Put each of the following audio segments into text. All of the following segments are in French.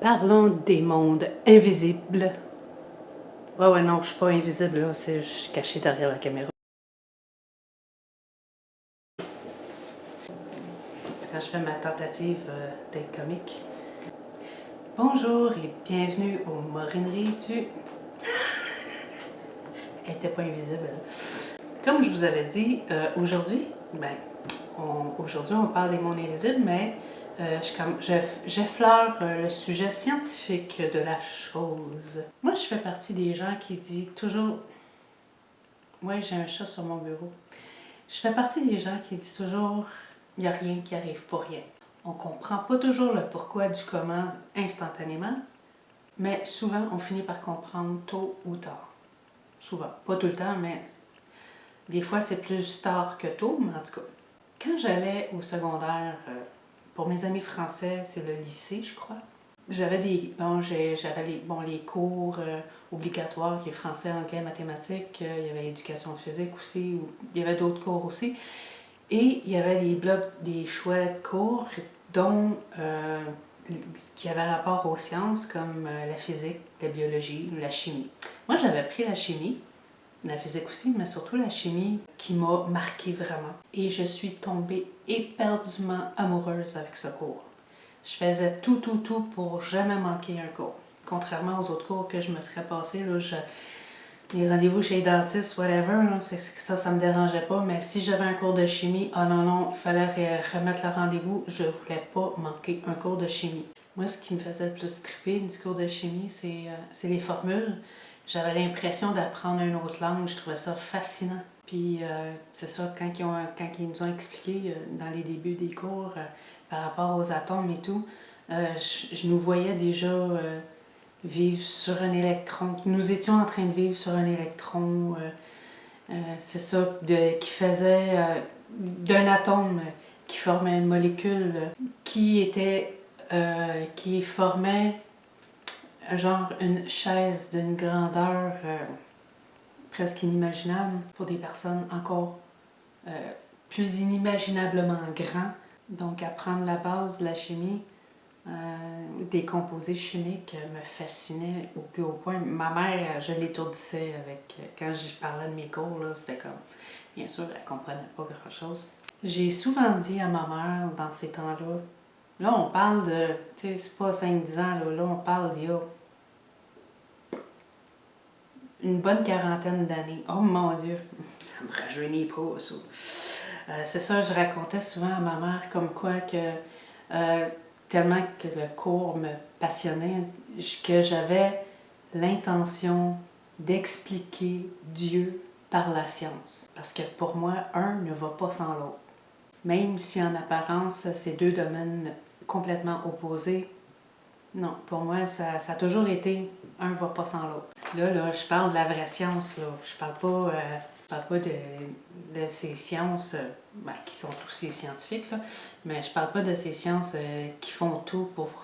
Parlons des mondes invisibles. Ouais, non, je suis pas invisible, là. Je suis cachée derrière la caméra. C'est quand je fais ma tentative d'être comique. Bonjour et bienvenue aux Morineries du... Elle était pas invisible, là. Comme je vous avais dit, aujourd'hui, aujourd'hui on parle des mondes invisibles, mais j'effleure le sujet scientifique de la chose. Moi, je fais partie des gens qui disent toujours... Ouais, j'ai un chat sur mon bureau. Je fais partie des gens qui disent toujours « il n'y a rien qui arrive pour rien ». On ne comprend pas toujours le pourquoi du comment instantanément, mais souvent on finit par comprendre tôt ou tard. Souvent, pas tout le temps, mais des fois c'est plus tard que tôt, mais en tout cas. Quand j'allais au secondaire, pour mes amis français, c'est le lycée, je crois, j'avais les cours obligatoires qui est français, anglais, mathématiques, il y avait l'éducation physique aussi, il y avait d'autres cours aussi. Et il y avait des blocs, des chouettes cours, dont qui avaient rapport aux sciences comme la physique, la biologie, la chimie. Moi, j'avais pris la chimie, la physique aussi, mais surtout la chimie qui m'a marquée vraiment. Et je suis tombée éperdument amoureuse avec ce cours. Je faisais tout pour jamais manquer un cours. Contrairement aux autres cours que je me serais passé, là, les rendez-vous chez les dentistes, whatever, là, ça me dérangeait pas. Mais si j'avais un cours de chimie, ah non, il fallait remettre le rendez-vous. Je voulais pas manquer un cours de chimie. Moi, ce qui me faisait le plus triper du cours de chimie, c'est les formules. J'avais l'impression d'apprendre une autre langue. Je trouvais ça fascinant. Puis, c'est ça, quand ils nous ont expliqué dans les débuts des cours par rapport aux atomes et tout, je nous voyais déjà... vivre sur un électron. Nous étions en train de vivre sur un électron. C'est ça, qui faisait d'un atome qui formait une molécule qui formait genre une chaise d'une grandeur presque inimaginable pour des personnes encore plus inimaginablement grands. Donc apprendre la base de la chimie, des composés chimiques me fascinaient au plus haut point. Ma mère, je l'étourdissais avec... Quand je parlais de mes cours, là, c'était comme... Bien sûr, elle ne comprenait pas grand-chose. J'ai souvent dit à ma mère, dans ces temps-là, là, on parle de... Tu sais, c'est pas 5-10 ans, là, on parle d'il y a une bonne quarantaine d'années. Oh mon Dieu, ça me rajeunit pas, ça. C'est ça, je racontais souvent à ma mère comme quoi que... tellement que le cours me passionnait, que j'avais l'intention d'expliquer Dieu par la science. Parce que pour moi, un ne va pas sans l'autre. Même si en apparence, c'est deux domaines complètement opposés, non, pour moi, ça a toujours été un ne va pas sans l'autre. Là, je parle de la vraie science, là. Je parle pas de ces sciences qui sont aussi scientifiques, là, mais je parle pas de ces sciences qui font tout pour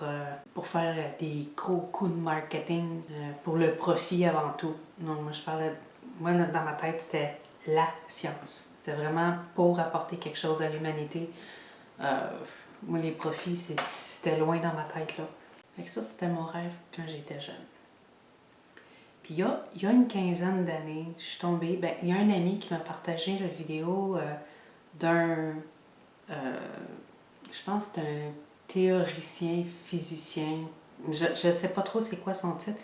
faire des gros coups de marketing pour le profit avant tout. Non, moi, dans ma tête, c'était la science. C'était vraiment pour apporter quelque chose à l'humanité. Moi, les profits, c'était loin dans ma tête, là. Fait que ça, c'était mon rêve quand j'étais jeune. Puis il y a une quinzaine d'années, je suis tombée... il y a un ami qui m'a partagé la vidéo d'un... je pense que c'est un théoricien, physicien. Je ne sais pas trop c'est quoi son titre.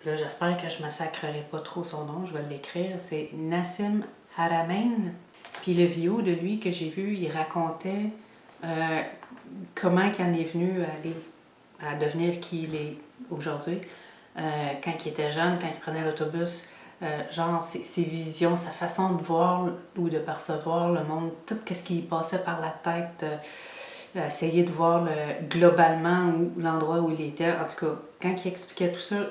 Là, j'espère que je ne massacrerai pas trop son nom, je vais l'écrire. C'est Nassim Haramein. Puis le vidéo de lui que j'ai vu, il racontait comment il en est venu à devenir qui il est aujourd'hui. Quand il était jeune, quand il prenait l'autobus, genre ses visions, sa façon de voir ou de percevoir le monde, tout ce qui passait par la tête, essayer de voir globalement l'endroit où il était. En tout cas, quand il expliquait tout ça,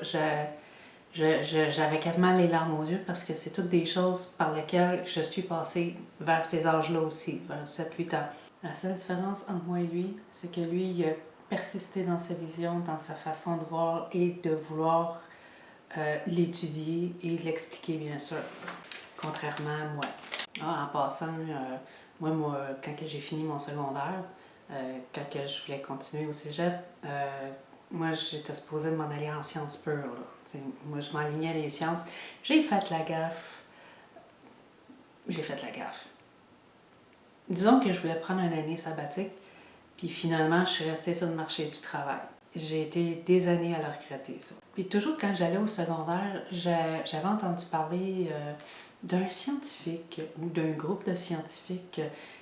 j'avais quasiment les larmes aux yeux parce que c'est toutes des choses par lesquelles je suis passée vers ces âges-là aussi, vers 7-8 ans. La seule différence entre moi et lui, c'est que lui, il a persisté dans sa vision, dans sa façon de voir et de vouloir l'étudier et l'expliquer, bien sûr, contrairement à moi. En passant, moi, quand j'ai fini mon secondaire, quand je voulais continuer au cégep, moi, j'étais supposée de m'en aller en sciences pures, là. T'sais, moi, je m'enlignais les sciences. J'ai fait la gaffe. J'ai fait la gaffe. Disons que je voulais prendre une année sabbatique, puis finalement, je suis restée sur le marché du travail. J'ai été des années à le regretter, ça. Puis toujours quand j'allais au secondaire, j'avais entendu parler d'un scientifique ou d'un groupe de scientifiques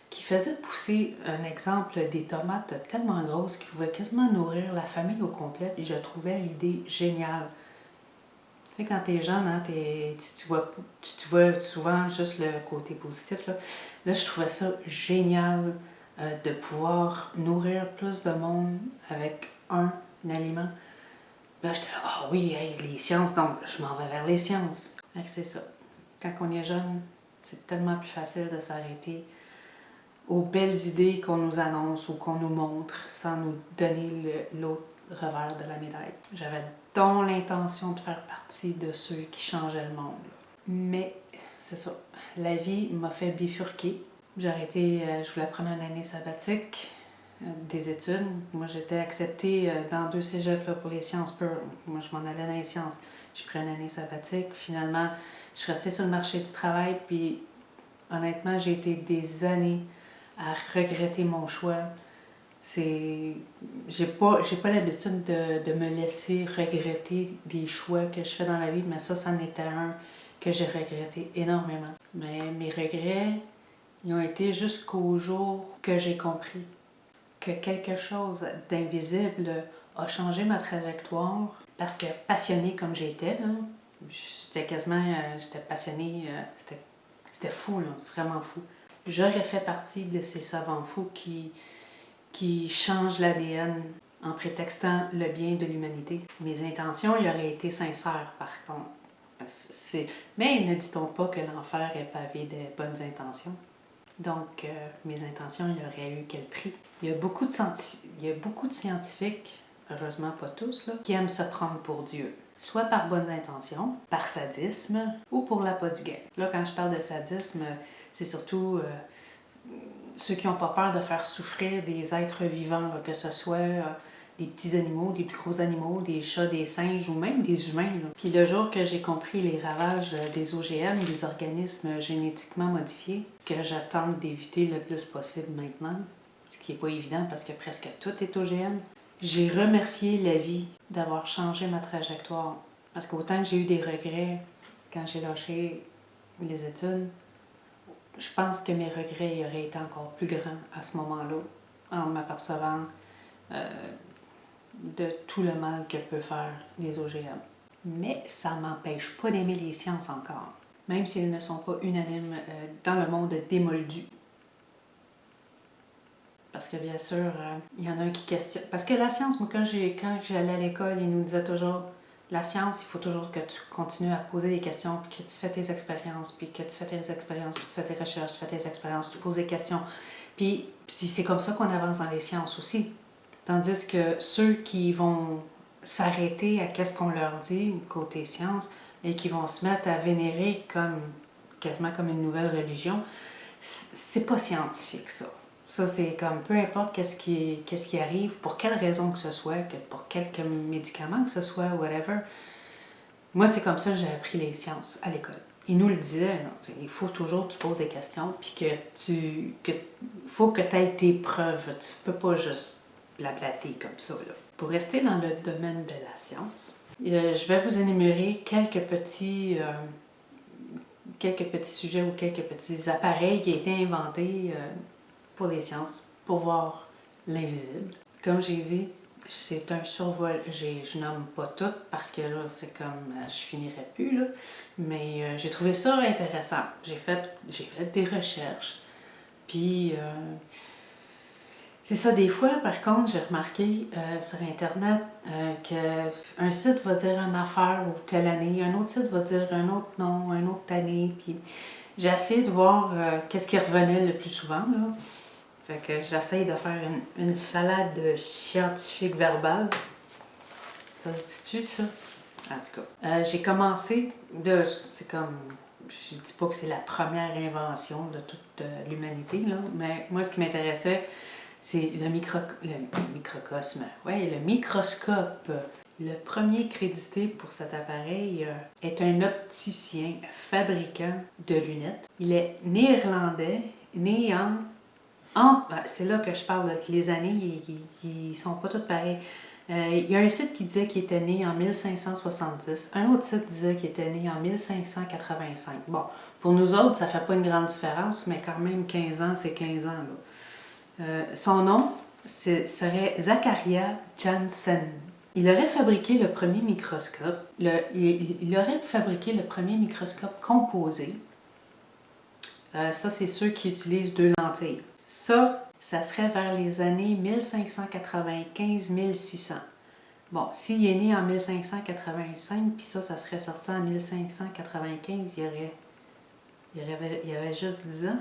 qui faisait pousser un exemple des tomates tellement grosses qu'ils pouvaient quasiment nourrir la famille au complet, puis je trouvais l'idée géniale. Tu sais, quand t'es jeune, hein, tu vois souvent juste le côté positif. Là, je trouvais ça génial de pouvoir nourrir plus de monde avec un aliment. Là, j'étais là, ah oui, hey, les sciences, donc je m'en vais vers les sciences. Fait que c'est ça. Quand on est jeune, c'est tellement plus facile de s'arrêter aux belles idées qu'on nous annonce ou qu'on nous montre sans nous donner l'autre revers de la médaille. J'avais donc l'intention de faire partie de ceux qui changeaient le monde. Mais c'est ça, la vie m'a fait bifurquer. J'ai arrêté, je voulais prendre une année sabbatique des études. Moi, j'étais acceptée dans 2 cégeps là, pour les sciences pures. Moi, je m'en allais dans les sciences. J'ai pris une année sabbatique. Finalement, je suis restée sur le marché du travail. Puis, honnêtement, j'ai été des années à regretter mon choix. J'ai pas l'habitude de me laisser regretter des choix que je fais dans la vie, mais ça en était un que j'ai regretté énormément. Mais mes regrets, ils ont été jusqu'au jour que j'ai compris que quelque chose d'invisible a changé ma trajectoire. Parce que passionnée comme j'étais, là, j'étais passionnée, c'était fou, là, vraiment fou. J'aurais fait partie de ces savants fous qui changent l'ADN en prétextant le bien de l'humanité. Mes intentions y auraient été sincères, par contre. Mais ne dit-on pas que l'enfer est pavé de bonnes intentions? Donc, mes intentions, il y aurait eu quel prix? Il y a beaucoup de scientifiques, heureusement pas tous, là, qui aiment se prendre pour Dieu. Soit par bonnes intentions, par sadisme, ou pour l'appât du gain. Là, quand je parle de sadisme, c'est surtout ceux qui n'ont pas peur de faire souffrir des êtres vivants, là, que ce soit des petits animaux, des plus gros animaux, des chats, des singes ou même des humains. Là. Puis le jour que j'ai compris les ravages des OGM, des organismes génétiquement modifiés, que je tente d'éviter le plus possible maintenant, ce qui n'est pas évident parce que presque tout est OGM, j'ai remercié la vie d'avoir changé ma trajectoire. Parce qu'autant que j'ai eu des regrets quand j'ai lâché les études, je pense que mes regrets auraient été encore plus grands à ce moment-là, en m'apercevant de tout le mal que peut faire les OGM. Mais ça ne m'empêche pas d'aimer les sciences encore, même s'ils ne sont pas unanimes dans le monde démoldu. Parce que bien sûr, il y en a un qui questionne. Parce que la science, moi, quand j'allais à l'école, ils nous disaient toujours, la science, il faut toujours que tu continues à poser des questions, puis que tu fais tes expériences, puis que tu fais tes expériences, puis tu fais tes recherches, tu fais tes expériences, tu poses des questions. Puis c'est comme ça qu'on avance dans les sciences aussi. Tandis que ceux qui vont s'arrêter à qu'est-ce qu'on leur dit côté science et qui vont se mettre à vénérer quasiment comme une nouvelle religion, c'est pas scientifique ça. Ça, c'est comme peu importe qu'est-ce qui arrive, pour quelle raison que ce soit, pour quelques médicaments que ce soit, whatever. Moi, c'est comme ça que j'ai appris les sciences à l'école. Ils nous le disaient, là, il faut toujours que tu poses des questions, puis faut que tu aies tes preuves. Tu peux pas juste blablater comme ça. Là. Pour rester dans le domaine de la science, je vais vous énumérer quelques petits sujets ou quelques petits appareils qui ont été inventés pour les sciences, pour voir l'invisible. Comme j'ai dit, c'est un survol. Je nomme pas tout parce que là, c'est comme, je finirais plus, là. Mais j'ai trouvé ça intéressant. J'ai fait des recherches. Puis, c'est ça, des fois, par contre, j'ai remarqué sur Internet qu'un site va dire une affaire ou telle année, un autre site va dire un autre nom, une autre année. Puis, j'ai essayé de voir qu'est-ce qui revenait le plus souvent, là. Fait que j'essaye de faire une salade scientifique verbale. Ça se dit-tu, ça? En tout cas, j'ai commencé c'est comme... Je dis pas que c'est la première invention de toute l'humanité, là, mais moi, ce qui m'intéressait, C'est le microcosme. Oui, le microscope. Le premier crédité pour cet appareil est un opticien fabricant de lunettes. Il est néerlandais, né c'est là que je parle, les années, ils sont pas toutes pareilles. Il y a un site qui disait qu'il était né en 1570. Un autre site disait qu'il était né en 1585. Bon, pour nous autres, ça fait pas une grande différence, mais quand même 15 ans, c'est 15 ans. Son nom serait Zacharias Janssen. Il aurait fabriqué le premier microscope. Il aurait fabriqué le premier microscope composé. Ça, c'est ceux qui utilisent deux lentilles. Ça serait vers les années 1595-1600. Bon, s'il est né en 1585, puis ça serait sorti en 1595, il y avait juste 10 ans.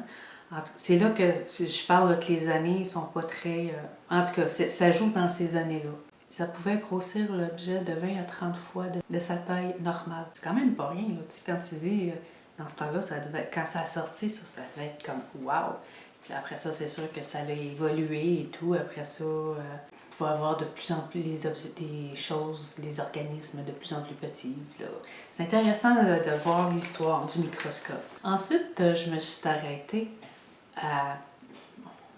C'est là que je parle que les années ne sont pas très... en tout cas, ça joue dans ces années-là. Ça pouvait grossir l'objet de 20 à 30 fois de sa taille normale. C'est quand même pas rien, là. Tu sais, quand tu dis, dans ce temps-là, quand ça a sorti, ça devait être comme « wow ». Puis après ça, c'est sûr que ça a évolué et tout. Après ça, il faut avoir de plus en plus des choses, des organismes de plus en plus petits. C'est intéressant de voir l'histoire du microscope. Ensuite, je me suis arrêtée à,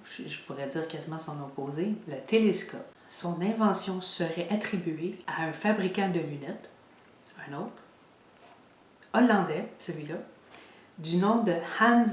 je pourrais dire quasiment son opposé, le télescope. Son invention serait attribuée à un fabricant de lunettes, un autre, hollandais, celui-là, du nom de Hans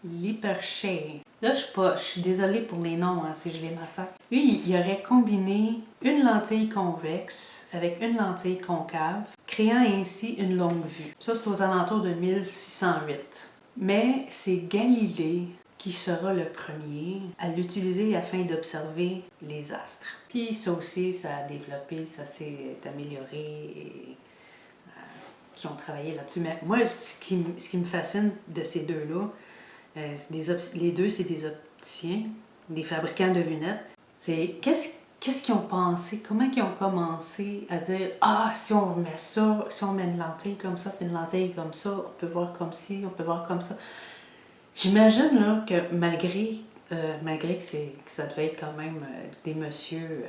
Lippershey. Là, je suis désolée pour les noms, si je les massacre. Lui, il aurait combiné une lentille convexe avec une lentille concave, créant ainsi une longue vue. Ça, c'est aux alentours de 1608. Mais c'est Galilée qui sera le premier à l'utiliser afin d'observer les astres. Puis ça aussi, ça a développé, ça s'est amélioré et qui ont travaillé là-dessus. Mais moi, ce qui me fascine de ces deux-là, les deux, c'est des opticiens, des fabricants de lunettes. C'est qu'est-ce qu'ils ont pensé, comment ils ont commencé à dire « Ah, si on met ça, si on met une lentille comme ça, puis une lentille comme ça, on peut voir comme ci, on peut voir comme ça. » J'imagine là, que malgré que ça devait être quand même des messieurs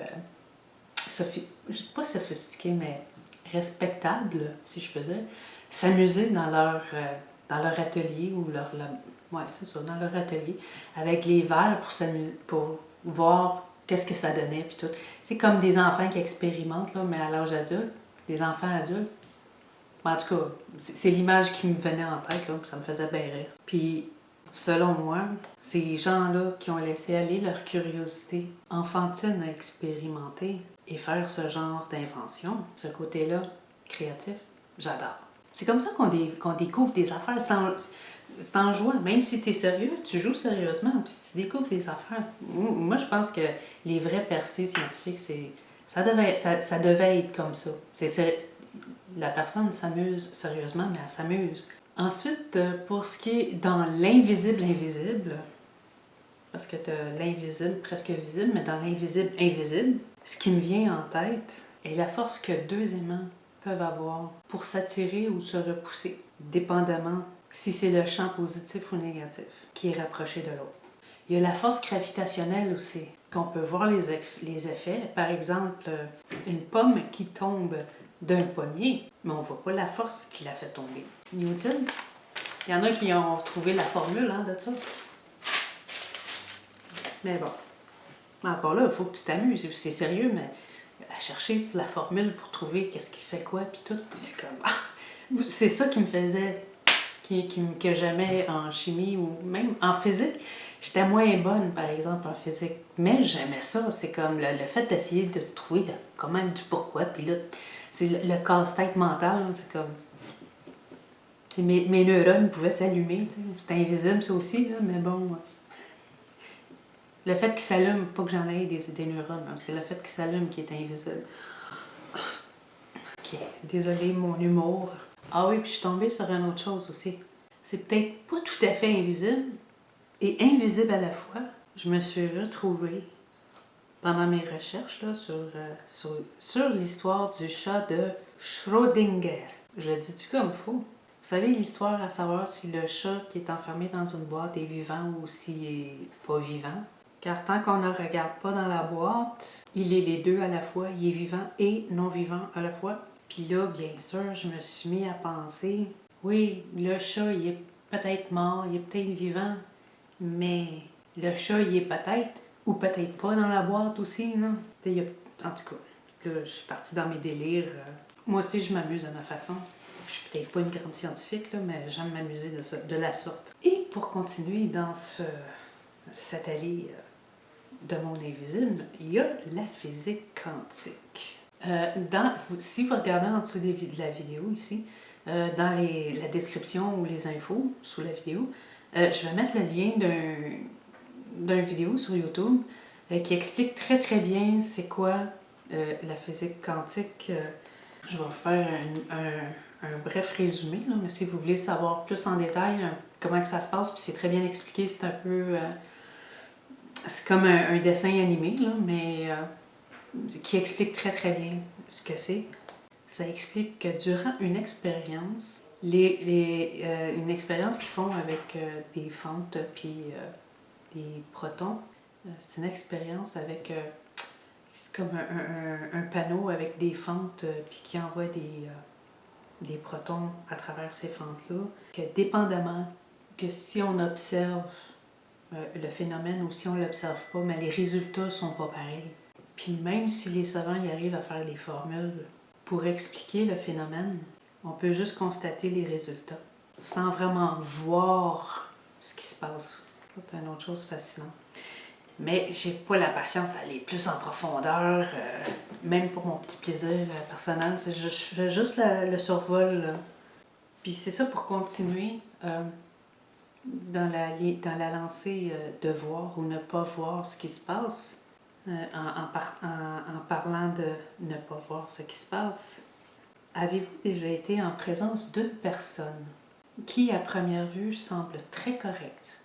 pas sophistiqués, mais respectables, si je peux dire, s'amuser dans leur atelier ou c'est ça, dans leur atelier, avec les verres pour voir qu'est-ce que ça donnait, puis tout. C'est comme des enfants qui expérimentent, là, mais à l'âge adulte, des enfants adultes. En tout cas, c'est l'image qui me venait en tête, là, ça me faisait bien rire. Puis, selon moi, ces gens-là qui ont laissé aller leur curiosité enfantine à expérimenter et faire ce genre d'invention, ce côté-là créatif, j'adore. C'est comme ça qu'on découvre des affaires. C'est en jouant. Même si tu es sérieux, tu joues sérieusement, puis tu découvres des affaires. Moi, je pense que les vraies percées scientifiques, ça devait être comme ça. La personne s'amuse sérieusement, mais elle s'amuse. Ensuite, pour ce qui est dans l'invisible, parce que tu as l'invisible presque visible, mais dans l'invisible invisible, ce qui me vient en tête est la force que deux aimants peuvent avoir pour s'attirer ou se repousser, dépendamment si c'est le champ positif ou négatif qui est rapproché de l'autre. Il y a la force gravitationnelle aussi, qu'on peut voir les effets. Par exemple, une pomme qui tombe d'un pommier, mais on ne voit pas la force qui l'a fait tomber. Newton, il y en a qui ont trouvé la formule de ça. Mais bon, encore là, il faut que tu t'amuses. C'est sérieux, mais à chercher la formule pour trouver qu'est-ce qui fait quoi, puis tout, c'est comme... c'est ça qui me faisait... que j'aimais en chimie ou même en physique. J'étais moins bonne, par exemple, en physique. Mais j'aimais ça. C'est comme le fait d'essayer de trouver comment du pourquoi. Puis là, c'est le casse-tête mental. C'est comme... Mes neurones pouvaient s'allumer. C'était invisible, ça aussi, là, mais bon... Le fait qu'ils s'allument, pas que j'en ai des neurones, c'est le fait qu'ils s'allument qui est invisible. Ok, désolée, mon humour. Ah oui, puis je suis tombée sur une autre chose aussi. C'est peut-être pas tout à fait invisible et invisible à la fois. Je me suis retrouvée pendant mes recherches là, sur l'histoire du chat de Schrödinger. Je le dis-tu comme faux? Vous savez l'histoire à savoir si le chat qui est enfermé dans une boîte est vivant ou s'il est pas vivant? Car tant qu'on ne regarde pas dans la boîte, il est les deux à la fois. Il est vivant et non vivant à la fois. Puis là, bien sûr, je me suis mis à penser, oui, le chat, il est peut-être mort, il est peut-être vivant, mais le chat, il est peut-être ou peut-être pas dans la boîte aussi, non? En tout cas, là, je suis partie dans mes délires. Moi aussi, je m'amuse à ma façon. Je suis peut-être pas une grande scientifique, là, mais j'aime m'amuser de la sorte. Et pour continuer dans cette allée de monde invisible, il y a la physique quantique. Si vous regardez en dessous de la vidéo ici, dans la description ou les infos sous la vidéo, je vais mettre le lien d'une vidéo sur YouTube qui explique très très bien c'est quoi la physique quantique. Je vais vous faire un bref résumé, là, mais si vous voulez savoir plus en détail comment que ça se passe, puis c'est très bien expliqué, c'est un peu... c'est comme un dessin animé, là, mais qui explique très très bien ce que c'est. Ça explique que durant une expérience, une expérience qu'ils font avec des fentes puis des protons, c'est une expérience avec... c'est comme un panneau avec des fentes puis qui envoie des protons à travers ces fentes-là, que dépendamment que si on observe le phénomène ou si on ne l'observe pas, mais les résultats ne sont pas pareils. Puis même si les savants y arrivent à faire des formules pour expliquer le phénomène, on peut juste constater les résultats sans vraiment voir ce qui se passe. Ça, c'est une autre chose fascinante. Mais j'ai pas la patience à aller plus en profondeur, même pour mon petit plaisir personnel. Je fais juste le survol. Là. Puis c'est ça pour continuer dans la lancée de voir ou ne pas voir ce qui se passe, en parlant de ne pas voir ce qui se passe. Avez-vous déjà été en présence d'une personne qui, à première vue, semble très correcte?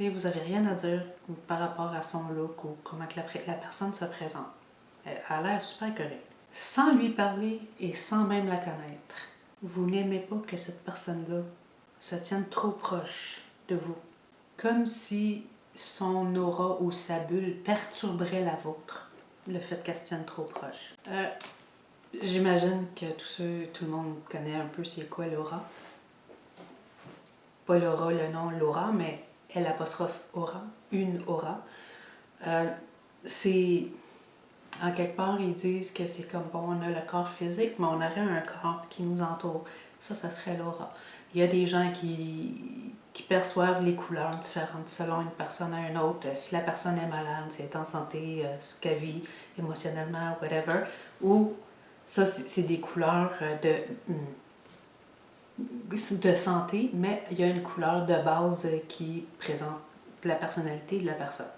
Et vous n'avez rien à dire par rapport à son look ou comment que la personne se présente. Elle a l'air super correcte. Sans lui parler et sans même la connaître, vous n'aimez pas que cette personne-là se tienne trop proche de vous. Comme si son aura ou sa bulle perturberait la vôtre, le fait qu'elle se tienne trop proche. J'imagine que tout le monde connaît un peu c'est quoi l'aura. Pas l'aura, le nom l'aura, mais l'apostrophe aura, une aura. C'est, en quelque part, ils disent que c'est comme, bon, on a le corps physique, mais on aurait un corps qui nous entoure. Ça serait l'aura. Il y a des gens qui perçoivent les couleurs différentes selon une personne à une autre. Si la personne est malade, si elle est en santé, ce qu'elle vit émotionnellement, whatever. Ou ça, c'est des couleurs de santé, mais il y a une couleur de base qui présente la personnalité de la personne.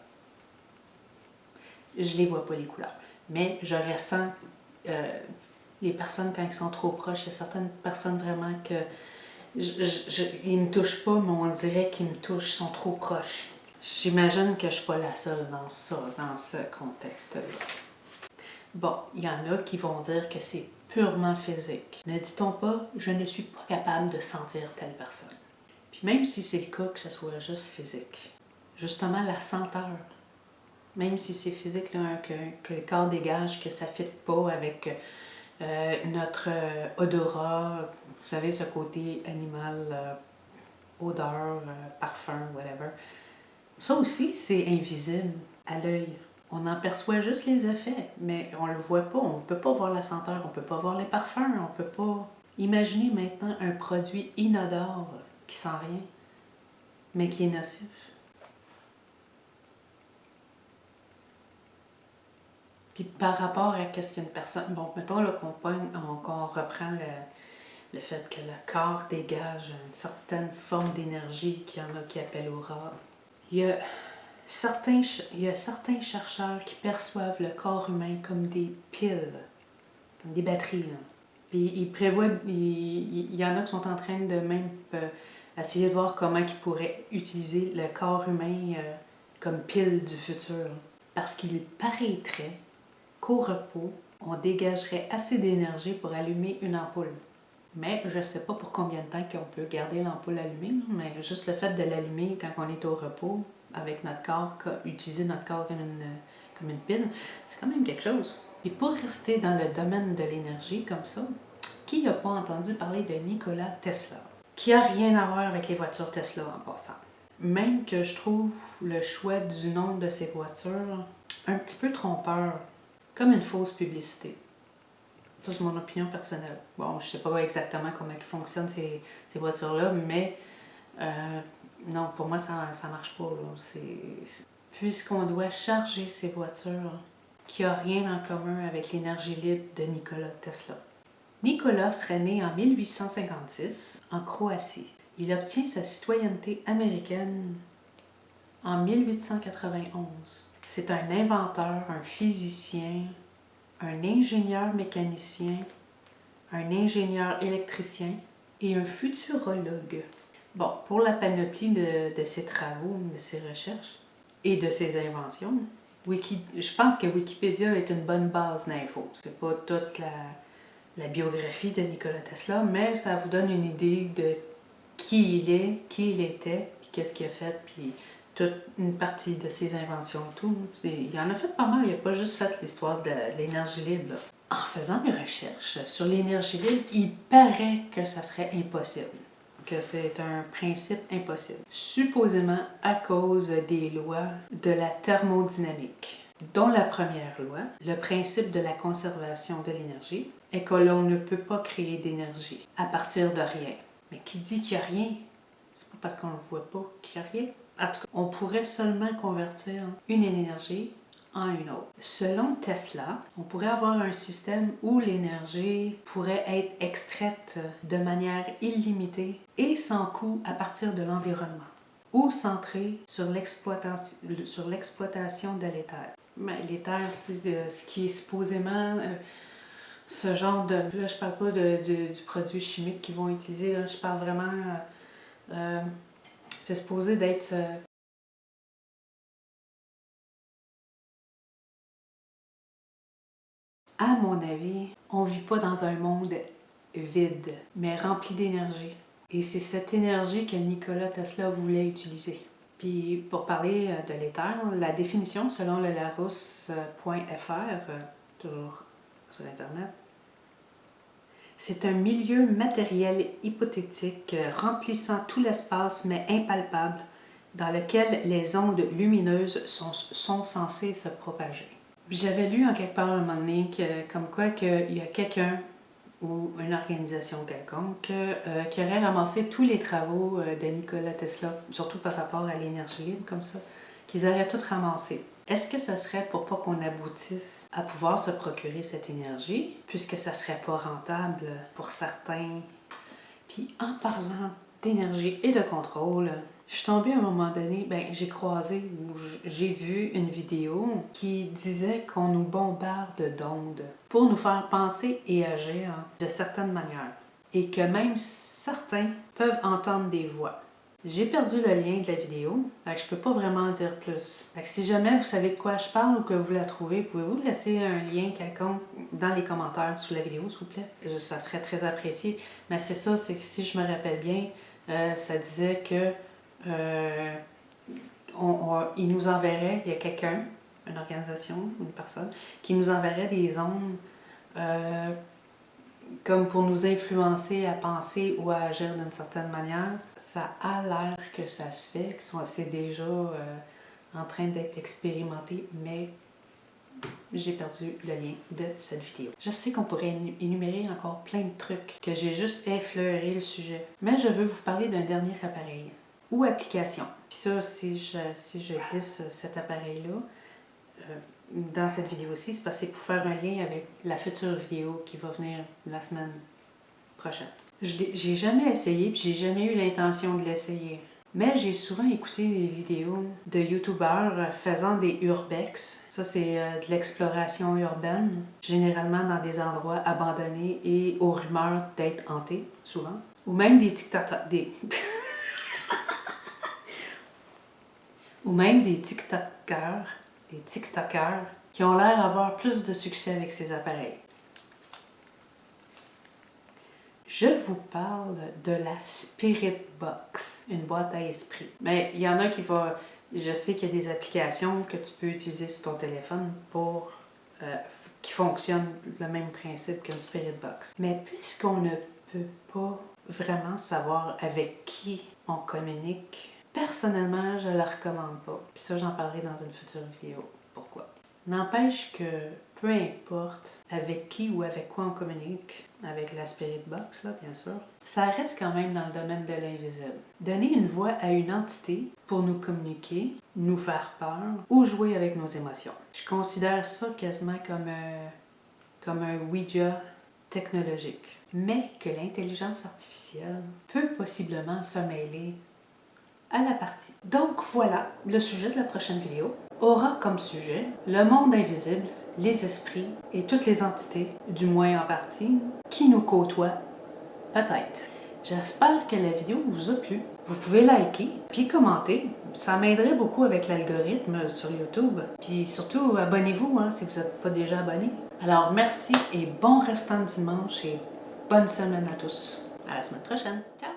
Je les vois pas, les couleurs. Mais je ressens les personnes quand ils sont trop proches. Il y a certaines personnes vraiment que ils me touchent pas, mais on dirait qu'ils me touchent, ils sont trop proches. J'imagine que je suis pas la seule dans ce contexte-là. Bon, il y en a qui vont dire que c'est purement physique. Ne dit-on pas « je ne suis pas capable de sentir telle personne ». Puis même si c'est le cas que ce soit juste physique, justement la senteur, même si c'est physique, là, que le corps dégage, que ça ne fit pas avec notre odorat, vous savez, ce côté animal, odeur, parfum, whatever. Ça aussi, c'est invisible à l'œil. On en perçoit juste les effets, mais on le voit pas. On ne peut pas voir la senteur, on ne peut pas voir les parfums, on ne peut pas... Imaginez maintenant un produit inodore qui sent rien, mais qui est nocif. Puis par rapport à qu'est-ce qu'une personne... Bon, mettons là, qu'on reprend le fait que le corps dégage une certaine forme d'énergie qu'il y en a qui appellent aura. Il y a certains chercheurs qui perçoivent le corps humain comme des piles, comme des batteries. Là. Puis ils prévoient, il y en a qui sont en train de même essayer de voir comment ils pourraient utiliser le corps humain comme pile du futur. Parce qu'il paraîtrait qu'au repos, on dégagerait assez d'énergie pour allumer une ampoule. Mais je ne sais pas pour combien de temps qu'on peut garder l'ampoule allumée, mais juste le fait de l'allumer quand on est au repos, avec notre corps, utiliser notre corps comme une pile, c'est quand même quelque chose. Et pour rester dans le domaine de l'énergie comme ça, qui n'a pas entendu parler de Nikola Tesla? Qui a rien à voir avec les voitures Tesla en passant. Même que je trouve le choix du nom de ces voitures un petit peu trompeur, comme une fausse publicité. Ça, c'est mon opinion personnelle. Bon, je sais pas exactement comment fonctionnent ces voitures-là, mais non, pour moi, ça marche pas. Puisqu'on doit charger ces voitures qui n'ont rien en commun avec l'énergie libre de Nikola Tesla. Nikola serait né en 1856 en Croatie. Il obtient sa citoyenneté américaine en 1891. C'est un inventeur, un physicien, un ingénieur mécanicien, un ingénieur électricien et un futurologue. Bon, pour la panoplie de ses travaux, de ses recherches et de ses inventions, je pense que Wikipédia est une bonne base d'infos. C'est pas toute la biographie de Nikola Tesla, mais ça vous donne une idée de qui il est, qui il était, puis qu'est-ce qu'il a fait, puis toute une partie de ses inventions et tout. Il en a fait pas mal, il n'a pas juste fait l'histoire de l'énergie libre. En faisant mes recherches sur l'énergie libre, il paraît que ça serait impossible, que c'est un principe impossible, supposément à cause des lois de la thermodynamique, dont la première loi, le principe de la conservation de l'énergie, est que l'on ne peut pas créer d'énergie à partir de rien. Mais qui dit qu'il n'y a rien? C'est pas parce qu'on ne le voit pas qu'il n'y a rien. En tout cas, on pourrait seulement convertir une énergie en une autre. Selon Tesla, on pourrait avoir un système où l'énergie pourrait être extraite de manière illimitée et sans coût à partir de l'environnement, ou centrée sur l'exploitation de l'éther. Mais l'éther, c'est ce qui est supposément ce genre de... Là, je parle pas du produit chimique qu'ils vont utiliser, là, je parle vraiment... c'est supposé d'être... À mon avis, on ne vit pas dans un monde vide, mais rempli d'énergie. Et c'est cette énergie que Nikola Tesla voulait utiliser. Puis pour parler de l'éther, la définition selon le larousse.fr, toujours sur Internet, c'est un milieu matériel hypothétique remplissant tout l'espace mais impalpable dans lequel les ondes lumineuses sont censées se propager. J'avais lu en quelque part un moment donné comme quoi qu'il y a quelqu'un ou une organisation quelconque qui aurait ramassé tous les travaux de Nikola Tesla, surtout par rapport à l'énergie libre comme ça, qu'ils auraient tous ramassés. Est-ce que ça serait pour pas qu'on aboutisse à pouvoir se procurer cette énergie, puisque ça serait pas rentable pour certains? Puis en parlant d'énergie et de contrôle, je suis tombée à un moment donné, j'ai croisé ou j'ai vu une vidéo qui disait qu'on nous bombarde d'ondes pour nous faire penser et agir de certaines manières. Et que même certains peuvent entendre des voix. J'ai perdu le lien de la vidéo, je peux pas vraiment en dire plus. Si jamais vous savez de quoi je parle ou que vous la trouvez, pouvez-vous laisser un lien quelconque dans les commentaires sous la vidéo, s'il vous plaît? Ça serait très apprécié. Mais c'est ça, c'est que si je me rappelle bien, ça disait que il nous enverrait, il y a quelqu'un, une organisation, une personne, qui nous enverrait des ondes comme pour nous influencer à penser ou à agir d'une certaine manière. Ça a l'air que ça se fait, que c'est déjà en train d'être expérimenté, mais j'ai perdu le lien de cette vidéo. Je sais qu'on pourrait énumérer encore plein de trucs, que j'ai juste effleuré le sujet, mais je veux vous parler d'un dernier appareil ou application. Puis ça, si je glisse cet appareil-là dans cette vidéo-ci, c'est parce que c'est pour faire un lien avec la future vidéo qui va venir la semaine prochaine. J'ai jamais essayé, puis j'ai jamais eu l'intention de l'essayer. Mais j'ai souvent écouté des vidéos de youtubeurs faisant des urbex. Ça, c'est de l'exploration urbaine, généralement dans des endroits abandonnés et aux rumeurs d'être hantés, souvent. Ou même des TikTokers. Ou même des TikTokers qui ont l'air d'avoir plus de succès avec ces appareils. Je vous parle de la Spirit Box, une boîte à esprit. Mais il y en a qui vont Je sais qu'il y a des applications que tu peux utiliser sur ton téléphone pour qui fonctionnent le même principe qu'une Spirit Box. Mais puisqu'on ne peut pas vraiment savoir avec qui on communique, personnellement, je ne la recommande pas. Puis ça, j'en parlerai dans une future vidéo. Pourquoi? N'empêche que peu importe avec qui ou avec quoi on communique, avec la Spirit Box, là, bien sûr, ça reste quand même dans le domaine de l'invisible. Donner une voix à une entité pour nous communiquer, nous faire peur ou jouer avec nos émotions. Je considère ça quasiment comme un Ouija technologique. Mais que l'intelligence artificielle peut possiblement se mêler à la partie. Donc voilà, le sujet de la prochaine vidéo aura comme sujet le monde invisible, les esprits et toutes les entités, du moins en partie, qui nous côtoient, peut-être. J'espère que la vidéo vous a plu. Vous pouvez liker puis commenter. Ça m'aiderait beaucoup avec l'algorithme sur YouTube. Puis surtout, abonnez-vous si vous n'êtes pas déjà abonné. Alors merci et bon restant de dimanche et bonne semaine à tous. À la semaine prochaine. Ciao!